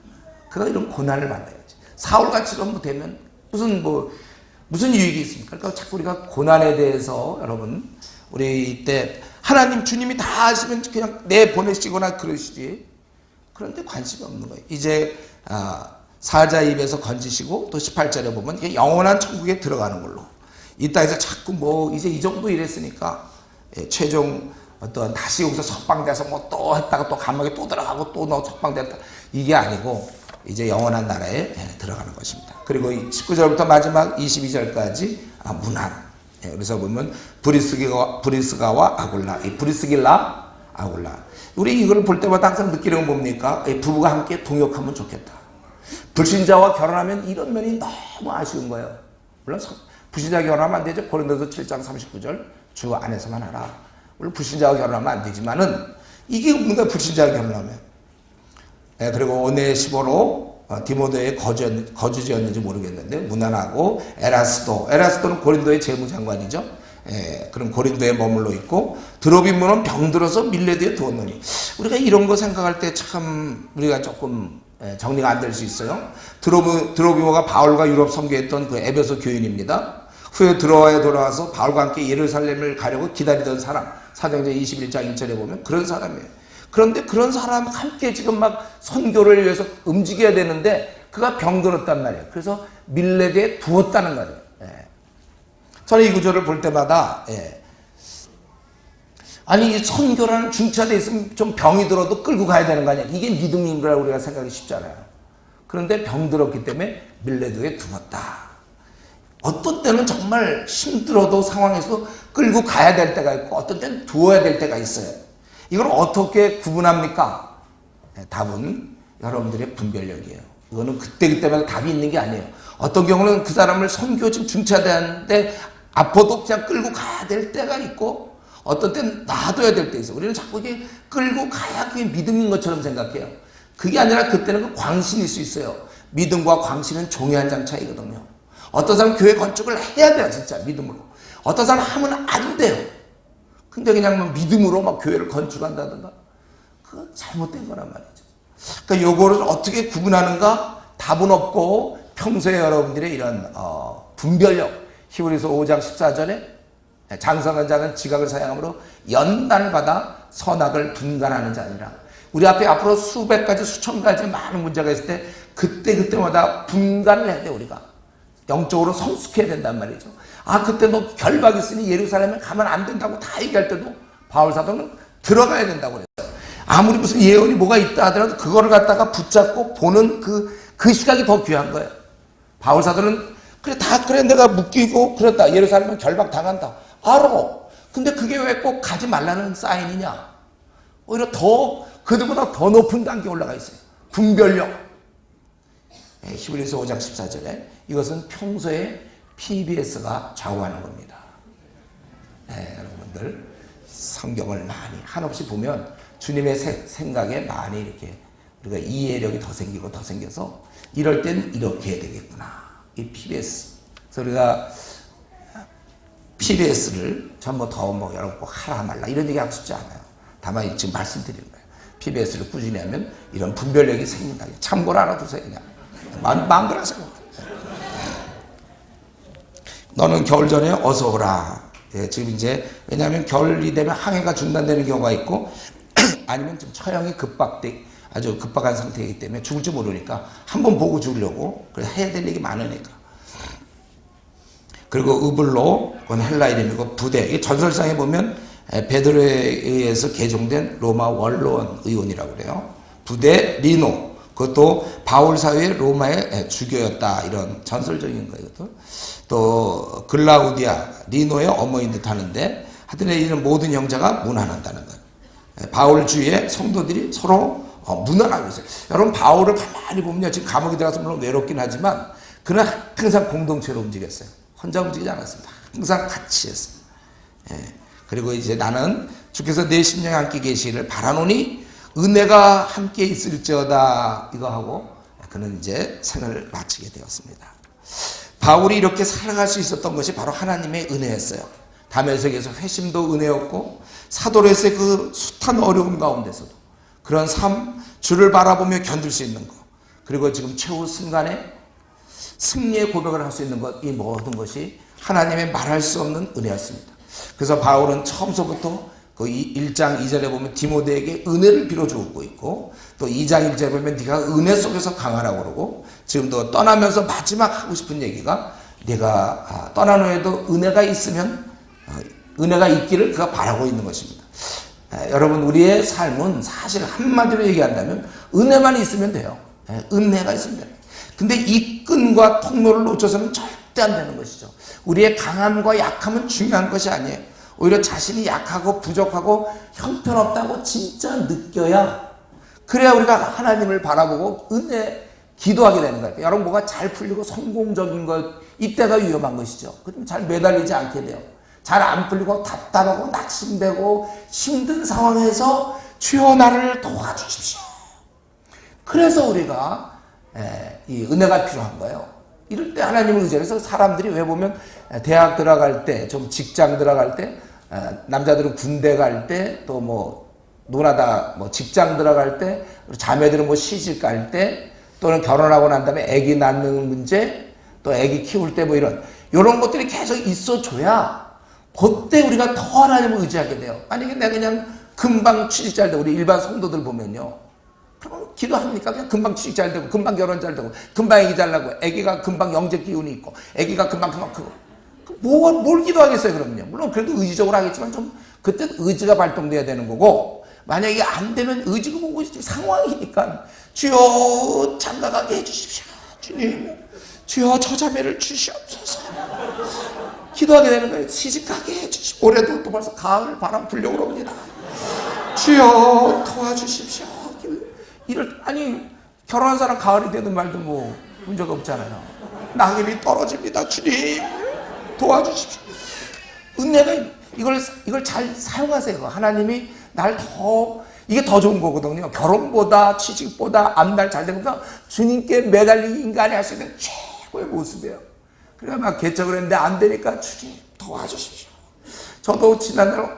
그가 이런 고난을 받아야지. 사울같이럼 되면 무슨 유익이 있습니까? 그러니까 자꾸 우리가 고난에 대해서 여러분 우리 이때 하나님 주님이 다 하시면 그냥 내보내시거나 그러시지. 그런데 관심이 없는 거예요. 이제 사자 입에서 건지시고 또 18절에 보면 영원한 천국에 들어가는 걸로 이 땅에서 자꾸 뭐 이제 이 정도 이랬으니까 최종 어떤 다시 여기서 석방돼서 뭐 또 했다가 또 감옥에 또 들어가고 또 너 석방됐다 이게 아니고 이제 영원한 나라에 들어가는 것입니다. 그리고 19절부터 마지막 22절까지 문안. 그래서 보면 브리스가와 아굴라, 이 브리스길라 아굴라. 우리 이걸 볼 때마다 항상 느끼는 건 뭡니까? 부부가 함께 동역하면 좋겠다. 불신자와 결혼하면 이런 면이 너무 아쉬운 거예요. 물론 불신자 결혼하면 안 되죠. 고린도서 7장 39절 주 안에서만 하라. 물론 불신자와 결혼하면 안 되지만은 이게 없는 거야. 불신자와 결혼하면. 그리고 오네시모로 디모데의 거주지였는지 모르겠는데 문안하고 에라스도는 고린도의 재무장관이죠. 그럼 고린도에 머물러 있고 드로비모는 병들어서 밀레드에 두었노니 우리가 이런 거 생각할 때 참 우리가 조금 정리가 안 될 수 있어요. 드로비모가 바울과 유럽 선교했던 그 에베소 교인입니다. 후에 드로아에 돌아와서 바울과 함께 예루살렘을 가려고 기다리던 사람, 사도행전 21장 1절에 보면 그런 사람이에요. 그런데 그런 사람 함께 지금 막 선교를 위해서 움직여야 되는데 그가 병들었단 말이에요. 그래서 밀레드에 두었다는 거예요. 저는 이 구절을 볼 때마다 아니 이 선교라는 중차돼 있으면 좀 병이 들어도 끌고 가야 되는 거 아니야. 이게 믿음인 거라 우리가 생각이 쉽잖아요. 그런데 병들었기 때문에 밀레드에 두었다. 어떤 때는 정말 힘들어도 상황에서 끌고 가야 될 때가 있고 어떤 때는 두어야 될 때가 있어요. 이걸 어떻게 구분합니까? 답은 여러분들의 분별력이에요. 이거는 그때마다 답이 있는 게 아니에요. 어떤 경우는 그 사람을 선교 지금 중차되는데 아파도 그냥 끌고 가야 될 때가 있고 어떤 때는 놔둬야 될 때 있어요. 우리는 자꾸 이게 끌고 가야 그게 믿음인 것처럼 생각해요. 그게 아니라 그때는 그 광신일 수 있어요. 믿음과 광신은 종이 한 장 차이거든요. 어떤 사람은 교회 건축을 해야 돼요. 진짜 믿음으로. 어떤 사람은 하면 안 돼요. 근데 그냥 믿음으로 막 교회를 건축한다든가 그건 잘못된 거란 말이죠. 그러니까 요거를 어떻게 구분하는가 답은 없고 평소에 여러분들의 이런 분별력 히브리서 5장 14절에 장성한 자는 지각을 사용함으로 연단을 받아 선악을 분간하는 자니라. 우리 앞에 앞으로 수백 가지 수천 가지 많은 문제가 있을 때 그때마다 분간을 해야 돼. 우리가 영적으로 성숙해야 된단 말이죠. 그때 너 결박이 있으니 예루살렘에 가면 안 된다고 다 얘기할 때도 바울 사도는 들어가야 된다고 그랬어요. 아무리 무슨 예언이 뭐가 있다 하더라도 그거를 갖다가 붙잡고 보는 그 시각이 더 귀한 거예요. 바울 사도는 그래 내가 묶이고 그랬다. 예루살렘은 결박 당한다. 알아. 근데 그게 왜 꼭 가지 말라는 사인이냐? 오히려 그들보다 더 높은 단계에 올라가 있어요. 분별력. 히브리서 5장 14절에 이것은 평소에 PBS가 좌우하는 겁니다. 여러분들 성경을 많이 한없이 보면 주님의 생각에 많이 이렇게 우리가 이해력이 더 생겨서 이럴 땐 이렇게 해야 되겠구나. 이 PBS. 그래서 우리가 PBS를 전부 더 여러분 꼭 하라 말라 이런 얘기 하고 싶지 않아요. 다만 지금 말씀드리는 거예요. PBS를 꾸준히 하면 이런 분별력이 생긴다. 참고로 알아두세요. 그냥 마음대로 하세요. 너는 겨울 전에 어서 오라. 지금 이제 왜냐하면 겨울이 되면 항해가 중단되는 경우가 있고 아니면 좀 처형이 아주 급박한 상태이기 때문에 죽을지 모르니까 한번 보고 죽으려고 그래 해야 될 일이 많으니까. 그리고 으블로, 그건 헬라 이름이고 부대, 이 전설상에 보면 베드로에 의해서 개종된 로마 원로원 의원이라고 그래요. 부대 리노, 그것도 바울 사회의 로마의 주교였다, 이런 전설적인 거예요. 또 글라우디아, 리노의 어머니인 듯 하는데 하여튼 이런 모든 형제가 문안한다는 거예요. 바울 주위에 성도들이 서로 문안하고 있어요. 여러분 바울을 가만히 보면요, 지금 감옥에 들어가서 물론 외롭긴 하지만 그는 항상 공동체로 움직였어요. 혼자 움직이지 않았습니다. 항상 같이 했어요. 그리고 이제 나는 주께서 내 심령에 함께 계시기를 바라노니 은혜가 함께 있을지어다, 이거 하고 그는 이제 생을 마치게 되었습니다. 바울이 이렇게 살아갈 수 있었던 것이 바로 하나님의 은혜였어요. 다메섹에서 회심도 은혜였고 사도로서의 그 숱한 어려움 가운데서도 그런 삶, 주를 바라보며 견딜 수 있는 것, 그리고 지금 최후 순간에 승리의 고백을 할 수 있는 것, 이 모든 것이 하나님의 말할 수 없는 은혜였습니다. 그래서 바울은 처음서부터 그 1장 2절에 보면 디모데에게 은혜를 빌어주고 있고, 또 2장 1절에 보면 네가 은혜 속에서 강하라고 그러고, 지금도 떠나면서 마지막 하고 싶은 얘기가 네가 떠난 후에도 은혜가 있으면 은혜가 있기를 그가 바라고 있는 것입니다. 여러분, 우리의 삶은 사실 한마디로 얘기한다면 은혜만 있으면 돼요. 은혜가 있으면 돼요. 근데 이 끈과 통로를 놓쳐서는 절대 안 되는 것이죠. 우리의 강함과 약함은 중요한 것이 아니에요. 오히려 자신이 약하고 부족하고 형편없다고 진짜 느껴야, 그래야 우리가 하나님을 바라보고 은혜 기도하게 되는 거예요. 여러분, 뭐가 잘 풀리고 성공적인 것, 이때가 위험한 것이죠. 그럼 잘 매달리지 않게 돼요. 잘 안 풀리고 답답하고 낙심되고 힘든 상황에서 주여 나를 도와주십시오. 그래서 우리가 이 은혜가 필요한 거예요. 이럴 때 하나님을 의지해서 사람들이 왜 보면 대학 들어갈 때, 좀 직장 들어갈 때, 남자들은 군대 갈 때, 또 뭐 누나다 뭐 직장 들어갈 때, 자매들은 뭐 시집 갈 때, 또는 결혼하고 난 다음에 아기 낳는 문제, 또 아기 키울 때 뭐 이런 것들이 계속 있어줘야 그때 우리가 더 하나님을 의지하게 돼요. 만약에 내가 그냥 금방 취직 잘 되고, 우리 일반 성도들 보면요, 그럼 기도합니까? 그냥 금방 취직 잘 되고, 금방 결혼 잘 되고, 금방 아기 잘 나고, 아기가 금방 영재 기운이 있고, 아기가 금방 크고, 뭘 기도하겠어요, 그럼요. 물론 그래도 의지적으로 하겠지만 좀 그때 의지가 발동돼야 되는 거고, 만약에 안 되면 의지가 뭐고 상황이니까 주여 장가가게 해주십시오. 주님, 주여 저 자매를 주시옵소서. 기도하게 되는 거예요. 시집가게 해주십시오. 올해도 또 벌써 가을 바람 불려고 옵니다. 주여 도와주십시오. 아니, 결혼한 사람 가을이 되든 말든 뭐 문제가 없잖아요. 낙엽이 떨어집니다. 주님 도와주십시오. 은혜가, 이걸 잘 사용하세요. 하나님이 날 이게 더 좋은 거거든요. 결혼보다 취직보다 앞날 잘 된 것보다 주님께 매달린 인간이 할 수 있는 최고의 모습이에요. 그래 막 개척을 했는데 안 되니까 주님 도와주십시오. 저도 지난날,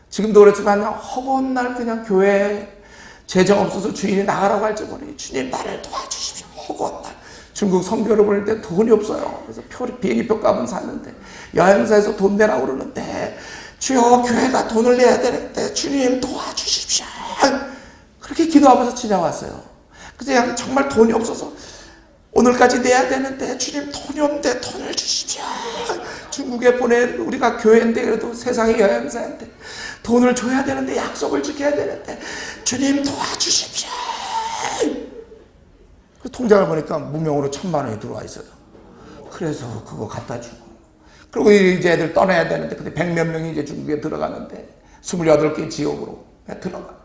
지금도 그렇지만 허구한 날 그냥 교회 재정 없어서 주인이 나가라고 할지 모르니 주님 나를 도와주십시오. 허구한 날 중국 선교를 보낼 때 돈이 없어요. 그래서 비행기표 값은 샀는데 여행사에서 돈 내라고 그러는데 주여 교회가 돈을 내야 되는데 주님 도와주십시오. 그렇게 기도하면서 지나왔어요. 그래서 정말 돈이 없어서 오늘까지 내야 되는데 주님 돈이 없는데 돈을 주십시오. 중국에 보낸 우리가 교회인데 그래도 세상의 여행사인데 돈을 줘야 되는데 약속을 지켜야 되는데 주님 도와주십시오. 그 통장을 보니까 무명으로 1,000만 원이 들어와 있어요. 그래서 그거 갖다 주고, 그리고 이제 애들 떠나야 되는데 근데 100몇 명이 이제 중국에 들어가는데 28개 지역으로 들어가.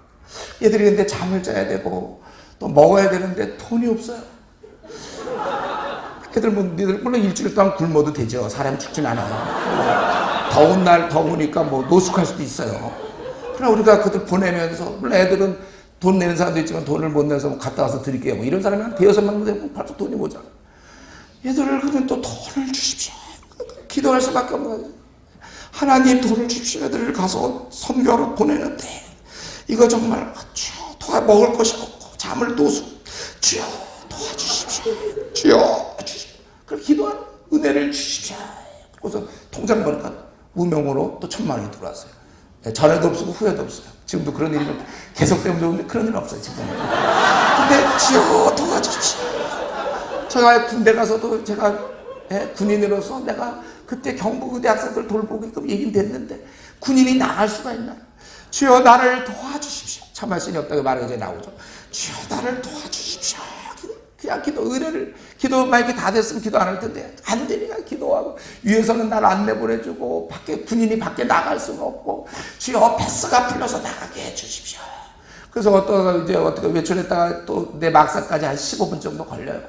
얘들이 근데 잠을 자야 되고 또 먹어야 되는데 돈이 없어요. 애들 물론 일주일 동안 굶어도 되죠. 사람이 죽진 않아요. 더운 날 더우니까 뭐 노숙할 수도 있어요. 그러나 우리가 그들 보내면서, 물론 애들은 돈 내는 사람도 있지만 돈을 못 내서 뭐 갔다 와서 드릴게요. 뭐 이런 사람이 한 5-6명 되면 벌써 돈이 모자라. 얘들을 그러면 또 돈을 주십시오. 기도할 수밖에 없는 거예요. 하나님 돈을 주십시오. 애들을 가서 선교로 보내는데 이거 정말 주여 먹을 것이 없고 잠을 노숙, 주여 도와주십시오. 주여 주십시오. 그렇게 기도한 은혜를 주십시오. 그래서 통장 보니까 무명으로 또 1,000만 원이 들어왔어요. 전에도 없고 후에도 없어요. 지금도 그런 일이 계속되면 좋은데 그런 일은 없어요. 지금 근데 주여 도와주십시오. 제가 군대 가서도 제가 군인으로서 내가 그때 경북의대 학생들 돌보게끔 얘기는 됐는데 군인이 나갈 수가 있나? 주여 나를 도와주십시오. 참말신이 없다고 말이 이제 나오죠. 주여 나를 도와주십시오. 그냥 기도, 의뢰를, 기도 만약에 다 됐으면 기도 안 할 텐데, 안 되니까 기도하고, 위에서는 날 안 내보내주고, 군인이 밖에 나갈 수가 없고, 주여 패스가 풀려서 나가게 해주십시오. 그래서 어떻게 외출했다가 또 내 막사까지 한 15분 정도 걸려요.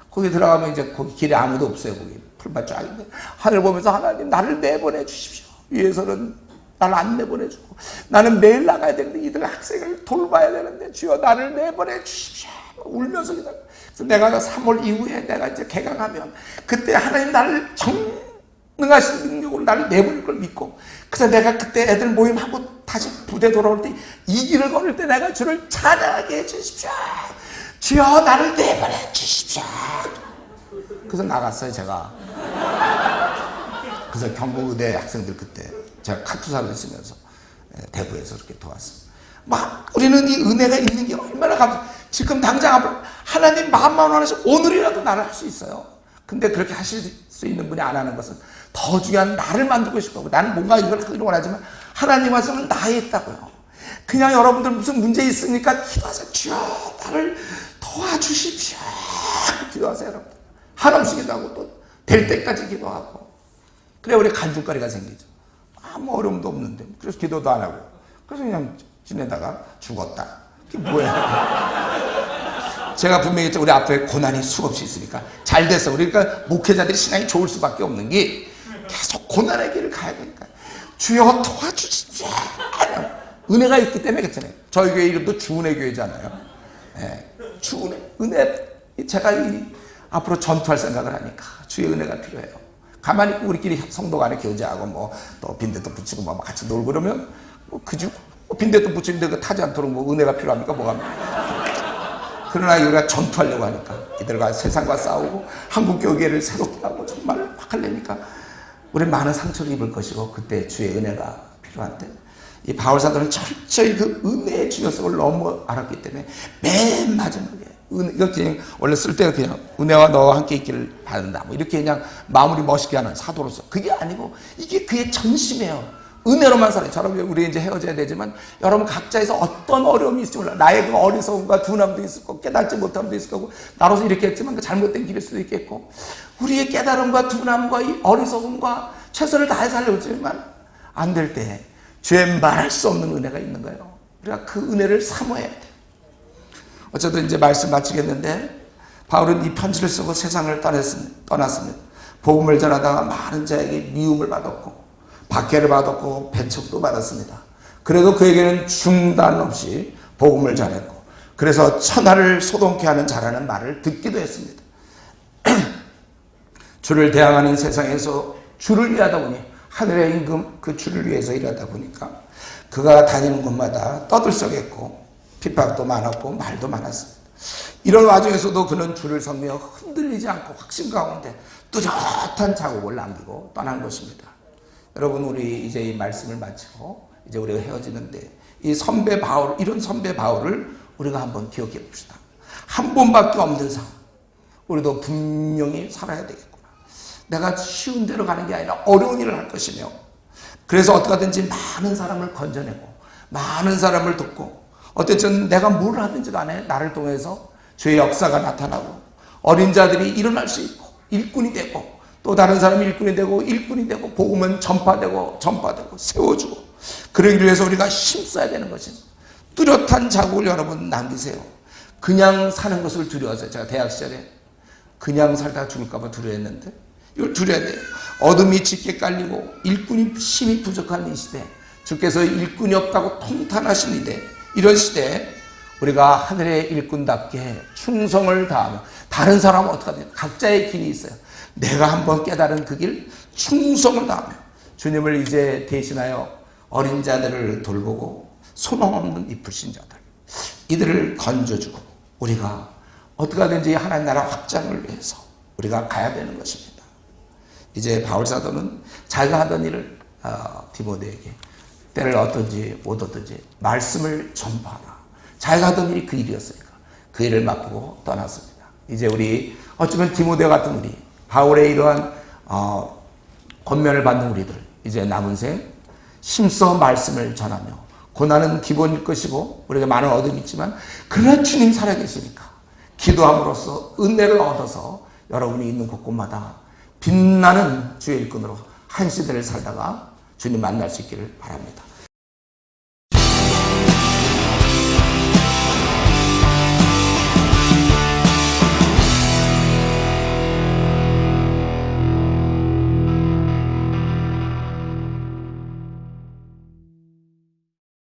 거기 들어가면 이제 거기 길에 아무도 없어요. 거기 풀밭 쫙인데, 하늘 보면서 하나님 나를 내보내 주십시오. 위에서는 나를 안 내보내주고, 나는 매일 나가야 되는데, 이들 학생을 돌봐야 되는데, 주여 나를 내보내 주십시오. 울면서 기다려. 그래서 내가 3월 이후에 내가 이제 개강하면 그때 하나님 나를 전능하신 능력으로 나를 내보낼 걸 믿고, 그래서 내가 그때 애들 모임하고 다시 부대 돌아올 때 이 길을 걸을 때 내가 주를 찬양하게 해주십시오. 주여 나를 내보내 주십시오. 그래서 나갔어요 제가. 그래서 경북의대 학생들 그때 제가 카투사로 있으면서 대구에서 이렇게 도왔어요. 막 우리는 이 은혜가 있는 게 얼마나 지금 당장 하나님 마음만 원하시면 오늘이라도 나를 할 수 있어요. 근데 그렇게 하실 수 있는 분이 안 하는 것은 더 중요한 나를 만들고 싶어. 나는 뭔가 이걸 하기를 원하지만 하나님 말씀은 나에 있다고요. 그냥 여러분들 무슨 문제 있으니까 기도하세요. 주여 나를 도와주십시오. 기도하세요 여러분. 한없이 기도하고 또 될 때까지 기도하고, 그래 우리 간증거리가 생기죠. 아무 어려움도 없는데 그래서 기도도 안 하고 그래서 그냥 지내다가 죽었다. 그게 뭐야? 제가 분명히 했죠. 우리 앞에 고난이 수없이 있으니까 잘 됐어. 그러니까 목회자들이 신앙이 좋을 수밖에 없는 게 계속 고난의 길을 가야 되니까. 주여 도와주십시오. 은혜가 있기 때문에 괜찮아요. 저희 교회 이름도 주은혜 교회잖아요. 주은혜, 은혜. 제가 앞으로 전투할 생각을 하니까 주의 은혜가 필요해요. 가만히 있고 우리끼리 성도 간에 교제하고 뭐 또 빈대도 붙이고 뭐 같이 놀고 그러면 뭐 그중 빈대도 붙이는데 그 타지 않도록 뭐 은혜가 필요합니까? 뭐가? 그러나 우리가 전투하려고 하니까 이들과 세상과 싸우고 한국 교회를 새롭게 하고 정말 막 하려니까 우리는 많은 상처를 입을 것이고, 그때 주의 은혜가 필요한데 이 바울 사도는 철저히 그 은혜의 중요성을 너무 알았기 때문에 맨 마지막에 이렇게 원래 쓸 때가 그냥 은혜와 너와 함께 있기를 바란다 뭐 이렇게 그냥 마무리 멋있게 하는 사도로서, 그게 아니고 이게 그의 전심이에요. 은혜로만 살아요. 저런 우리 이제 헤어져야 되지만 여러분 각자에서 어떤 어려움이 있을지 몰라. 나의 그 어리석음과 둔함도 있을 거고 깨닫지 못함도 있을 거고, 나로서 이렇게 했지만 그 잘못된 길일 수도 있겠고, 우리의 깨달음과 둔함과 이 어리석음과 최선을 다해 살려지만 안 될 때 죄 말할 수 없는 은혜가 있는 거예요. 우리가 그 은혜를 사모해야 돼요. 어쨌든 이제 말씀 마치겠는데, 바울은 이 편지를 쓰고 세상을 떠났습니다. 복음을 전하다가 많은 자에게 미움을 받았고 박해를 받았고 배척도 받았습니다. 그래도 그에게는 중단 없이 복음을 전했고, 그래서 천하를 소동케 하는 자라는 말을 듣기도 했습니다. 주를 대항하는 세상에서 주를 위하다 보니, 하늘의 임금 그 주를 위해서 일하다 보니까 그가 다니는 곳마다 떠들썩했고 핍박도 많았고 말도 많았습니다. 이런 와중에서도 그는 주를 섬기며 흔들리지 않고 확신 가운데 뚜렷한 자국을 남기고 떠난 것입니다. 여러분, 우리 이제 이 말씀을 마치고 이제 우리가 헤어지는데, 이 선배 바울, 이런 선배 바울을 우리가 한번 기억해 봅시다. 한 번밖에 없는 삶, 우리도 분명히 살아야 되겠구나. 내가 쉬운 대로 가는 게 아니라 어려운 일을 할 것이며, 그래서 어떻게 하든지 많은 사람을 건져내고 많은 사람을 돕고, 어쨌든 내가 뭘 하든지 간에 나를 통해서 주의 역사가 나타나고 어린 자들이 일어날 수 있고 일꾼이 되고, 또 다른 사람이 일꾼이 되고 복음은 전파되고 세워주고, 그러기 위해서 우리가 힘써야 되는 것입니다. 뚜렷한 자국을 여러분 남기세요. 그냥 사는 것을 두려워서, 제가 대학 시절에 그냥 살다가 죽을까 봐 두려워했는데 이걸 두려워야 돼요. 어둠이 짙게 깔리고 일꾼이 힘이 부족한 이 시대, 주께서 일꾼이 없다고 통탄하신 이대, 이런 시대에 우리가 하늘의 일꾼답게 충성을 다하며, 다른 사람은 어떻게 하냐, 각자의 길이 있어요. 내가 한번 깨달은 그 길 충성을 다하며 주님을 이제 대신하여 어린 자들을 돌보고 소망 없는 이 불신자들, 이들을 건져주고 우리가 어떻게 하든지 하나님 나라 확장을 위해서 우리가 가야 되는 것입니다. 이제 바울 사도는 자기가 하던 일을 디모데에게 때를 얻든지 못 얻든지 말씀을 전파하라. 자기가 하던 일이 그 일이었으니까 그 일을 맡기고 떠났습니다. 이제 우리 어쩌면 디모데 같은 우리 바울의 이러한 권면을 받는 우리들 이제 남은 생 힘써 말씀을 전하며 고난은 기본일 것이고 우리가 많은 어둠이 있지만 그러나 주님 살아계시니까 기도함으로써 은혜를 얻어서 여러분이 있는 곳곳마다 빛나는 주의 일꾼으로 한 시대를 살다가 주님 만날 수 있기를 바랍니다.